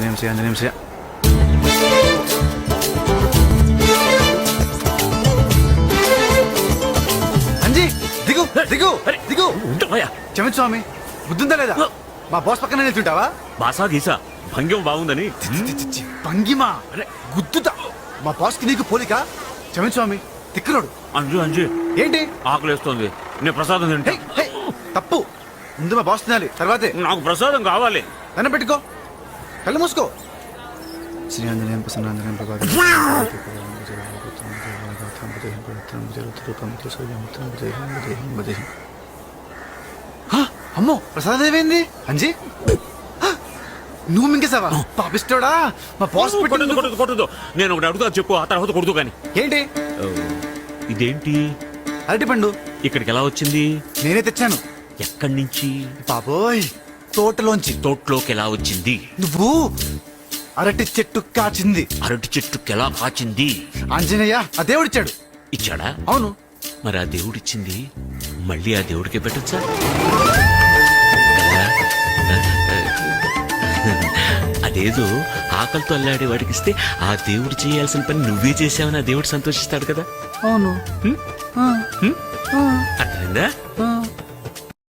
ఆంజనేయం శ్రీ ఆంజనేయం శ్రీ. అంజీ దిగు దిగు దిగు. క్షమించు స్వామి, బుద్ధుందా లేదా? మా బాస్ పక్కన నిల్చుంటావా? బాసా గీసా భంగ్యం బాగుందని. భంగిమా గుద్దుతా. మా బాస్ కి నీకు పోలిక. క్షమించు స్వామి, తిక్కునోడు. అంజు అంజు ఏంటి ఆకలేస్తోంది, నేను ప్రసాదం తింటా. హే, తప్పు. ముందు మా బాస్ తినాలి, తర్వాతే. నాకు ప్రసాదం కావాలి. దండం పెట్టుకో, కళ్ళు మూసుకో. శ్రీ ఆంజనేయం ప్రసన్నాంజనేయం అమ్మో, ప్రసాదం ఏమైంది? అంజీ నువ్వు మింగేసావా? పాపిస్తోడా, మా బాస్ కొట్టదు కొట్టదు కొట్టదు. నేను ఒకటి అడుగుతా చెప్పు, ఆ తర్వాత కొడుతూ కానీ. ఏంటి? ఇదేంటి అరటి పండు ఇక్కడికి ఎలా వచ్చింది? నేనే తెచ్చాను. ఎక్కడి నుంచి? బాబోయ్, తోటలోంచి. తోటలోకి ఎలా వచ్చింది? నువ్వు అరటి చెట్టు కాచింది. అరటి చెట్టుకి ఎలా కాచింది? ఆంజనేయ ఆ దేవుడిచ్చాడు. ఇచ్చాడా? అవును. మరి ఆ దేవుడిచ్చింది మళ్ళీ ఆ దేవుడికే పెట్టొచ్చా? అదేదో ఆకలితో అల్లాడే వాడికి ఇస్తే ఆ దేవుడు చేయాల్సిన పని నువ్వే చేసావని ఆ దేవుడు సంతోషిస్తాడు కదా. అవును. అర్థమైందా?